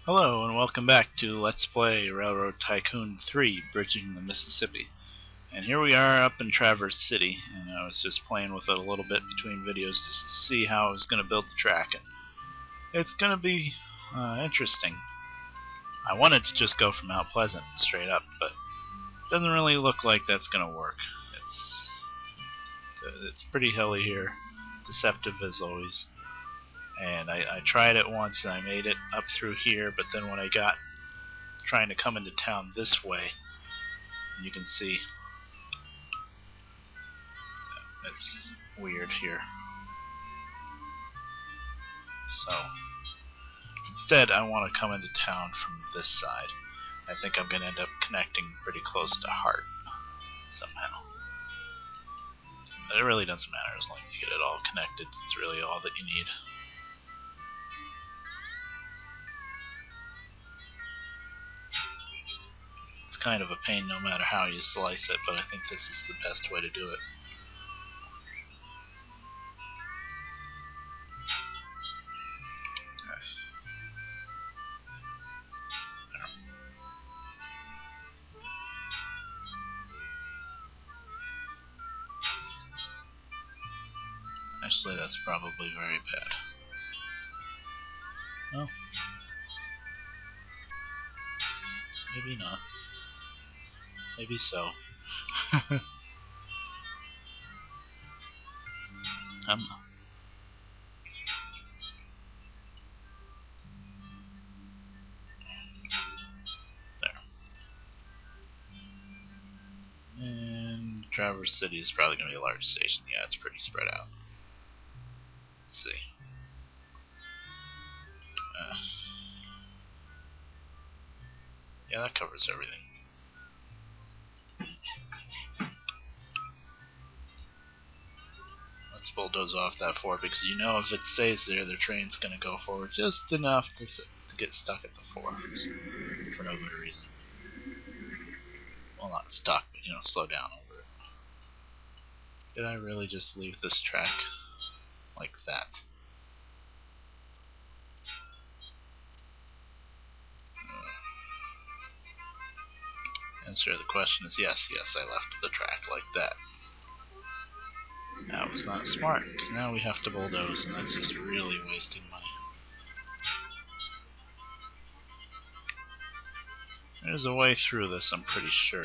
Hello and welcome back to Let's Play Railroad Tycoon 3 Bridging the Mississippi. And here we are up in Traverse City, and I was just playing with it a little bit between videos just to see how I was going to build the track. And it's going to be interesting. I wanted to just go from Mount Pleasant straight up, but it doesn't really look like that's going to work. It's pretty hilly here, deceptive as always. And I tried it once and I made it up through here, but then when I got trying to come into town this way, you can see it's weird here. So instead I want to come into town from this side. I think I'm going to end up connecting pretty close to Hart somehow. But it really doesn't matter as long as you get it all connected. It's really all that you need. It's kind of a pain no matter how you slice it, but I think this is the best way to do it. Actually, that's probably very bad. Well, maybe not. Maybe so. There. And Traverse City is probably going to be a large station. Yeah, it's pretty spread out. Let's see. Yeah, that covers everything. Let's bulldoze off that 4 because you know if it stays there, the train's going to go forward just enough to get stuck at the 4 for no good reason. Well, not stuck, but you know, slow down over it. Did I really just leave this track like that? Answer to the question is yes, I left the track like that. That was not smart, because now we have to bulldoze, and that's just really wasting money. There's a way through this, I'm pretty sure.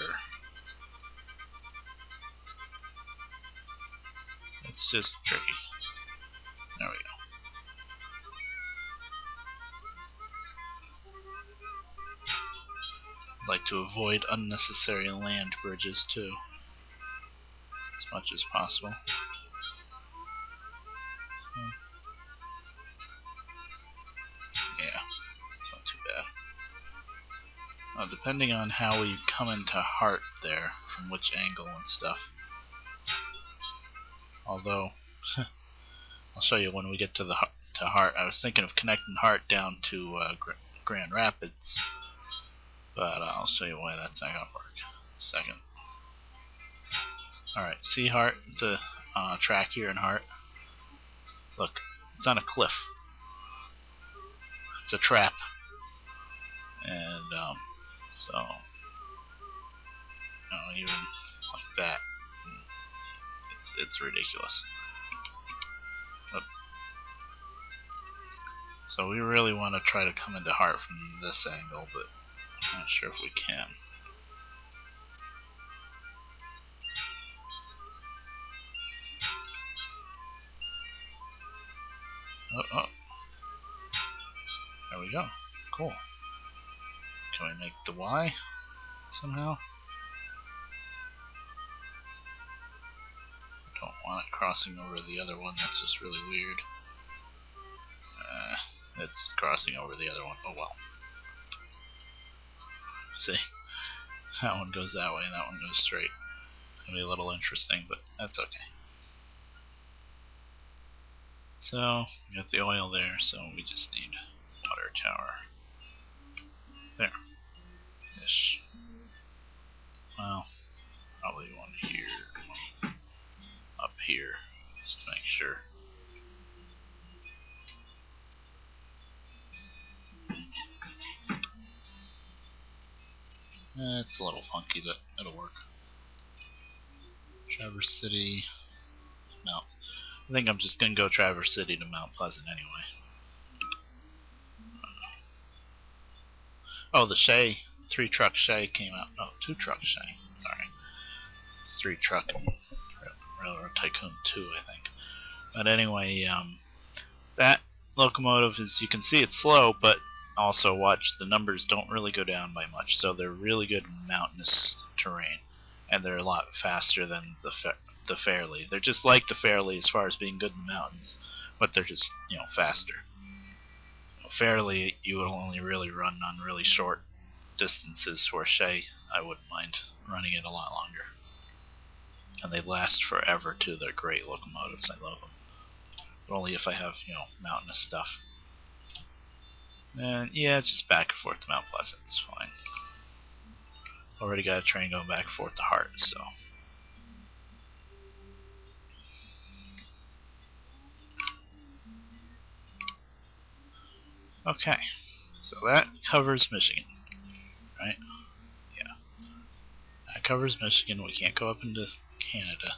It's just tricky. There we go. Like to avoid unnecessary land bridges too, as much as possible. Yeah, it's not too bad. Well, depending on how we come into Hart there, from which angle and stuff. Although, I'll show you when we get to Hart. I was thinking of connecting Hart down to Grand Rapids, but I'll show you why that's not going to work in a second. Alright, see Hart, the track here in Hart? Look, it's on a cliff. It's a trap. And, so, even like that, it's ridiculous. Oop. So we really want to try to come into Hart from this angle, but I'm not sure if we can. Oh. There we go. Cool. Can we make the Y somehow? Don't want it crossing over the other one. That's just really weird. It's crossing over the other one. Oh well. See? That one goes that way and that one goes straight. It's going to be a little interesting, but that's okay. So, we got the oil there, so we just need water tower. There. Ish. Well, probably one here. Up here, just to make sure. It's a little funky, but it'll work. Traverse City, Mount. I think I'm just gonna go Traverse City to Mount Pleasant anyway. Oh, the Shay, 3-truck Shay came out. Oh, 2-truck Shay. Sorry, it's 3-truck Railroad Tycoon 2, I think. But anyway, that locomotive, as you can see, it's slow, but also watch, the numbers don't really go down by much, so they're really good in mountainous terrain, and they're a lot faster than the Fairleigh. They're just like the Fairleigh as far as being good in mountains, but they're just, you know, faster. Fairleigh you would only really run on really short distances, where Shay, I wouldn't mind running it a lot longer. And they last forever too. They're great locomotives. I love them. But only if I have, you know, mountainous stuff. And yeah, just back and forth to Mount Pleasant. It's fine. Already got a train going back and forth to Hart, so. Okay, so that covers Michigan, right? Yeah, that covers Michigan. We can't go up into Canada.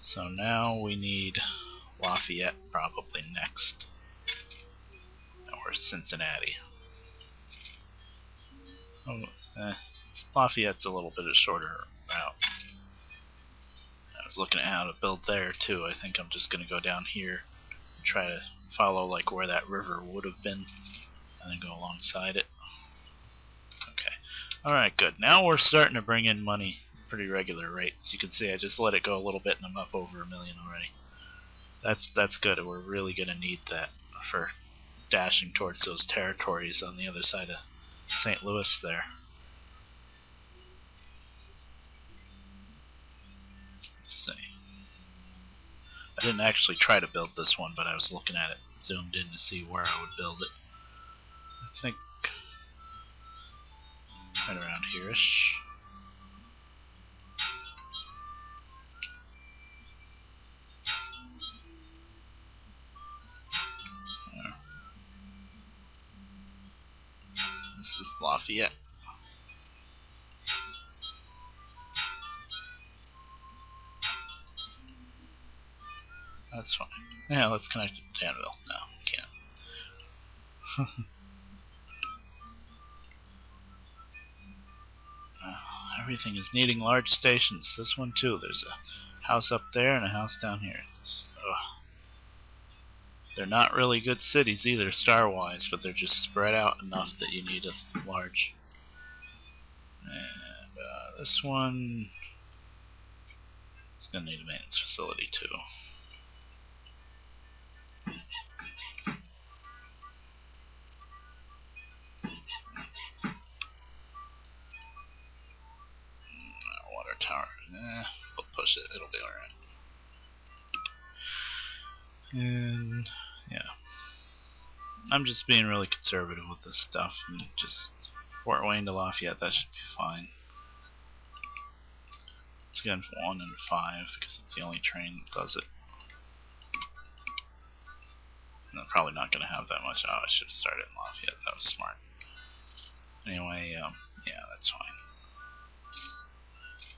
So now we need Lafayette probably next, or Cincinnati. Oh, Lafayette's a little bit of shorter route. I was looking at how to build there too. I think I'm just going to go down here and try to follow like where that river would have been, and then go alongside it. Okay. Alright, good. Now we're starting to bring in money at pretty regular rates. You can see I just let it go a little bit and I'm up over $1 million already. That's good. We're really going to need that for dashing towards those territories on the other side of St. Louis there. Let's see. I didn't actually try to build this one, but I was looking at it, zoomed in to see where I would build it. I think right around here-ish. There. This is Lafayette. That's fine. Yeah, let's connect it to Danville. No, we can't. Everything is needing large stations. This one too. There's a house up there and a house down here. They're not really good cities either, star-wise, but they're just spread out enough that you need a large. And this one, it's gonna need a maintenance facility too. Water tower. We'll push it. It'll be alright. And yeah, I'm just being really conservative with this stuff, and just Fort Wayne to Lafayette, that should be fine. It's again 1 and 5 because it's the only train that does it. And I'm probably not going to have that much. Oh, I should have started in Lafayette. That was smart. Anyway, yeah, that's fine.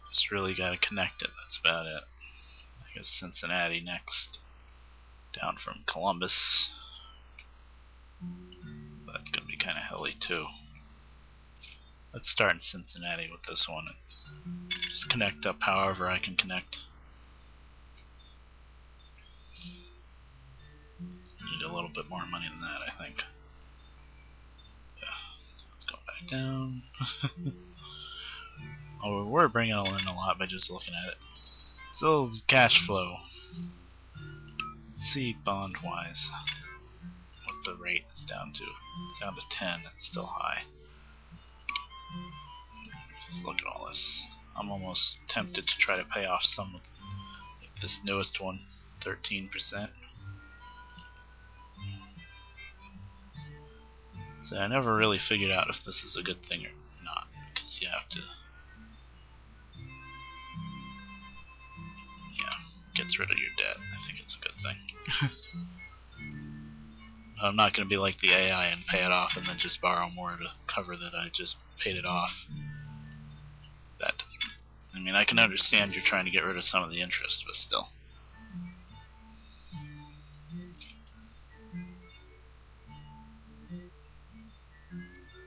Just really got to connect it. That's about it. I guess Cincinnati next. Down from Columbus. That's going to be kind of hilly too. Let's start in Cincinnati with this one and just connect up however I can connect. Need a little bit more money than that, I think. Yeah, let's go back down. Oh, we're bringing in a lot by just looking at it. So, cash flow. Let's see bond wise what the rate is down to. It's down to 10, it's still high. Just look at all this. I'm almost tempted to try to pay off some of like this newest one, 13%. So I never really figured out if this is a good thing or not, because you have to, yeah, gets rid of your debt. I think it's a good thing. I'm not going to be like the AI and pay it off and then just borrow more to cover that I just paid it off. That doesn't, I mean, I can understand you're trying to get rid of some of the interest, but still.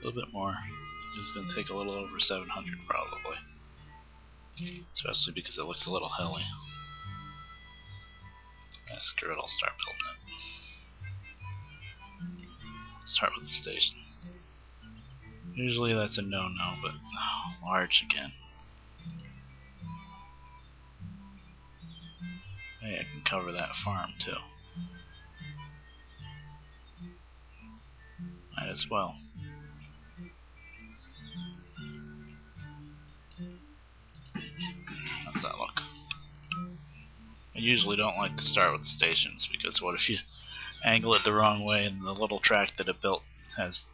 A little bit more. This is going to take a little over 700 probably. Especially because it looks a little hilly. Yeah, screw it, I'll start building it. Start with the station. Usually that's a no-no, but large again. Hey, I can cover that farm too. Might as well. How's that look? I usually don't like to start with the stations because what if you angle it the wrong way and the little track that it built has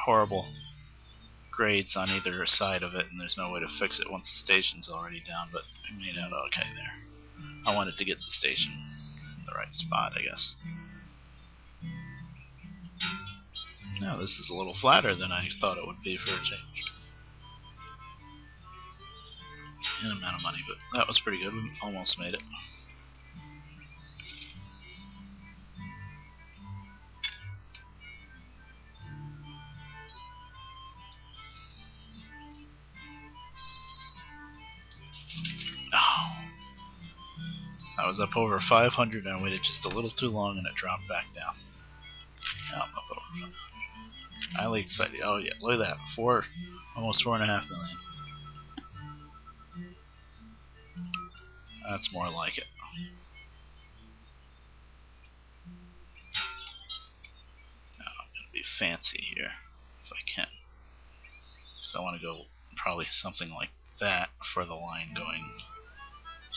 horrible grades on either side of it and there's no way to fix it once the station's already down, but I made out okay there. I wanted to get the station in the right spot, I guess. Now this is a little flatter than I thought it would be for a change. In amount of money, but that was pretty good. We almost made it. Oh, I was up over 500 and I waited just a little too long and it dropped back down. Now I'm up over. Highly excited. Oh yeah, look at that. Almost 4.5 million. That's more like it. Now I'm going to be fancy here, if I can. Because I want to go probably something like that for the line going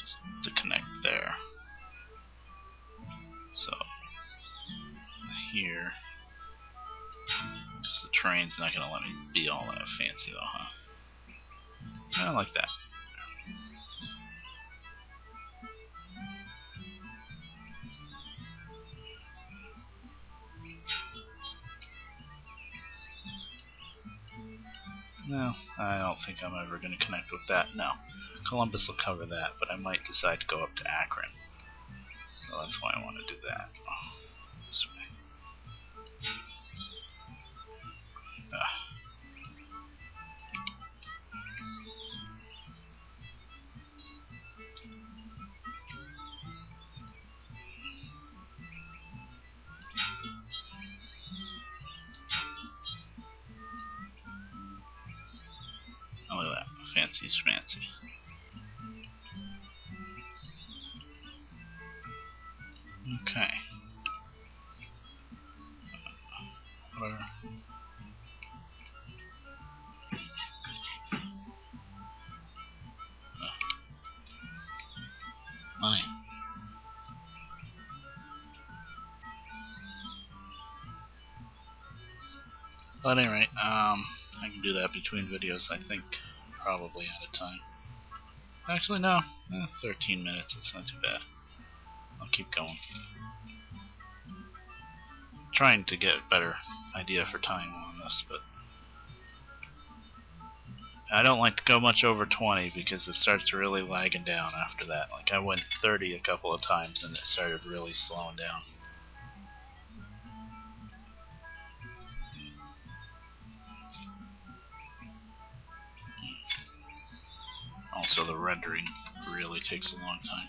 just to connect there. So, here. Just the terrain's not going to let me be all that fancy though, huh? Kind of like that. No, I don't think I'm ever going to connect with that. No. Columbus will cover that, but I might decide to go up to Akron. So that's why I want to do that. This way. Oh, look at that. Fancy schmancy. Okay. Whatever. Mine. But anyway, I can do that between videos, I think. Probably out of time. Actually, no. 13 minutes. It's not too bad. I'll keep going. Trying to get a better idea for time on this, but I don't like to go much over 20 because it starts really lagging down after that. Like I went 30 a couple of times and it started really slowing down. Also, the rendering really takes a long time.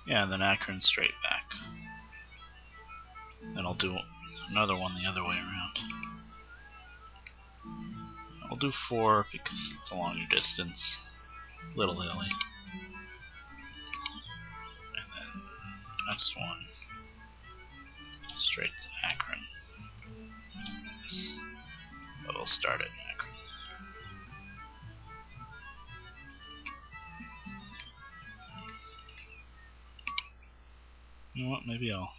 Yeah, and then Akron straight back. Then I'll do another one the other way around. I'll do 4 because it's a longer distance. Little hilly. And then next one straight to Akron. But we'll start at Akron. You know what? Maybe I'll.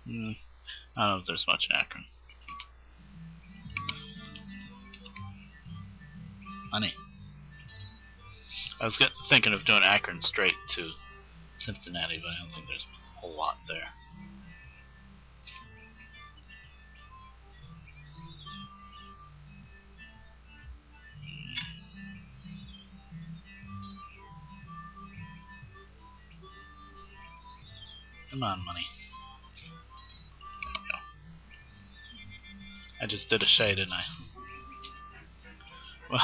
I don't know if there's much in Akron. Money. I was thinking of doing Akron straight to Cincinnati, but I don't think there's a whole lot there. Come on, money. There we go. I just did a shay, didn't I? Well,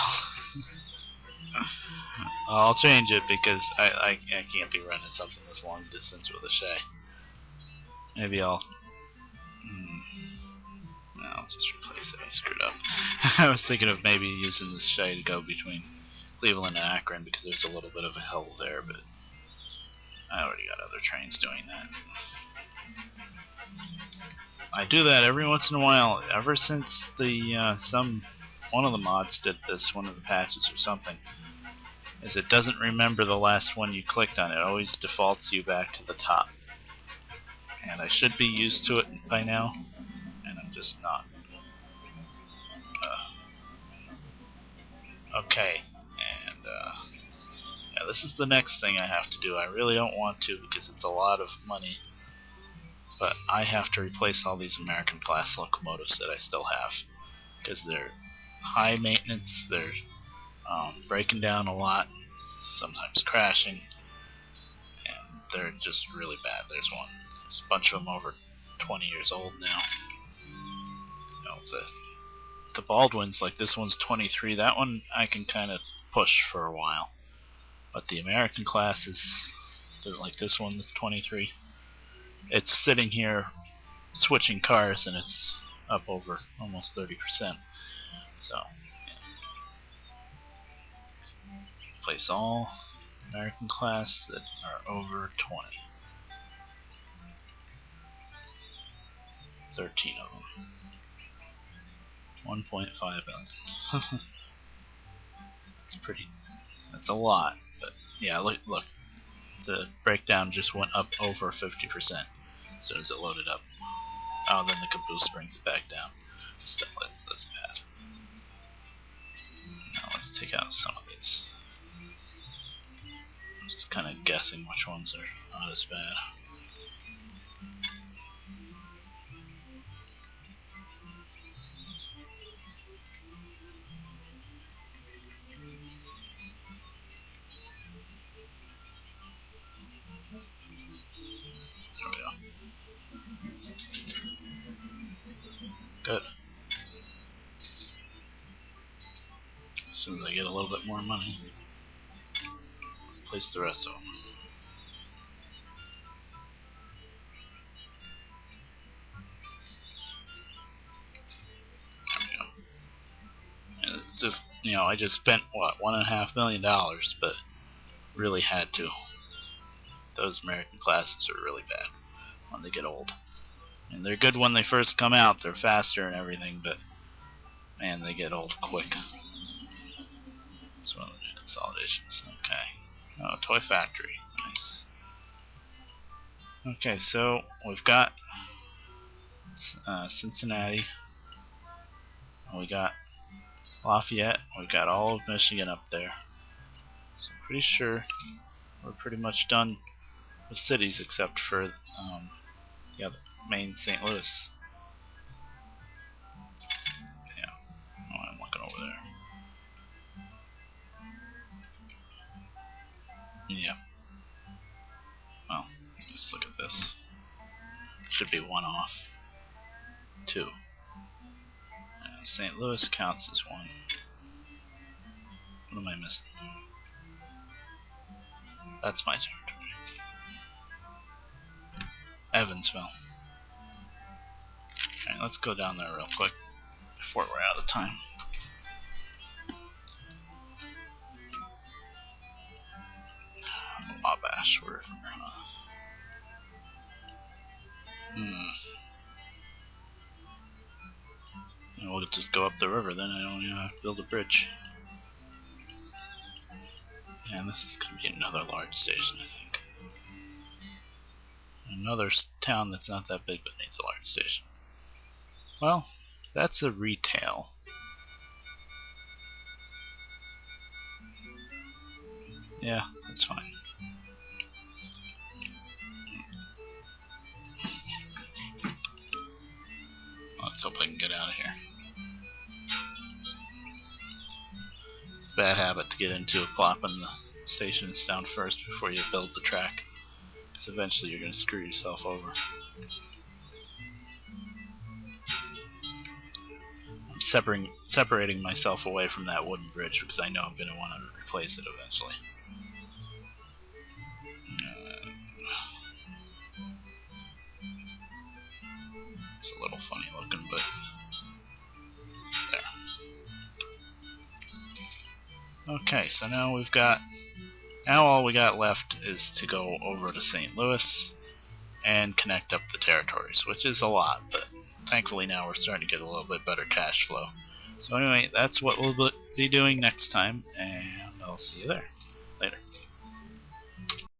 I'll change it because I can't be running something this long distance with a shay. Maybe I'll. No, I'll just replace it. I screwed up. I was thinking of maybe using the shay to go between Cleveland and Akron because there's a little bit of a hill there, but I already got other trains doing that. I do that every once in a while. Ever since the one of the mods did this, one of the patches or something, is it doesn't remember the last one you clicked on. It always defaults you back to the top. And I should be used to it by now, and I'm just not. Okay, and yeah, this is the next thing I have to do. I really don't want to because it's a lot of money, but I have to replace all these American class locomotives that I still have because they're high maintenance, they're breaking down a lot, sometimes crashing, and they're just really bad. There's a bunch of them over 20 years old now. You know, the Baldwins, like this one's 23, that one I can kind of push for a while. But the American classes, like this one that's 23, it's sitting here switching cars and it's up over almost 30%. So, yeah. Replace all American class that are over 20. 13 of them. 1.5 billion. That's a lot, but yeah, look, the breakdown just went up over 50% as soon as it loaded up. Oh, then the caboose brings it back down. That's bad. Now let's take out some of these. I'm just kind of guessing which ones are not as bad. There we go. Good. As soon as I get a little bit more money, replace the rest of them. There we go. And it's just, I just spent, what, $1.5 million, but really had to. Those American classes are really bad when they get old. And they're good when they first come out, they're faster and everything, but man, they get old quick. It's one of the new consolidations. Okay. Oh, Toy Factory. Nice. Okay, so we've got Cincinnati. We got Lafayette. We got all of Michigan up there. So I'm pretty sure we're pretty much done with cities except for the other main St. Louis. Yeah. Oh, I'm looking over there. Yeah. Well, just look at this. Should be one off. 2. St. Louis counts as 1. What am I missing? That's my territory. Evansville. Alright, let's go down there real quick before we're out of time. Wabash, wherever. We'll just go up the river then. I don't even have to build a bridge. And this is going to be another large station, I think. another town that's not that big but needs a large station. Well, that's a retail. Yeah, that's fine. Let's hope I can get out of here. It's a bad habit to get into a plopping the stations down first before you build the track, because eventually you're going to screw yourself over. I'm separating myself away from that wooden bridge because I know I'm going to want to replace it eventually. It's a little funny looking, but there. Okay, so now all we got left is to go over to St. Louis and connect up the territories, which is a lot, but thankfully now we're starting to get a little bit better cash flow. So anyway, that's what we'll be doing next time, and I'll see you there. Later.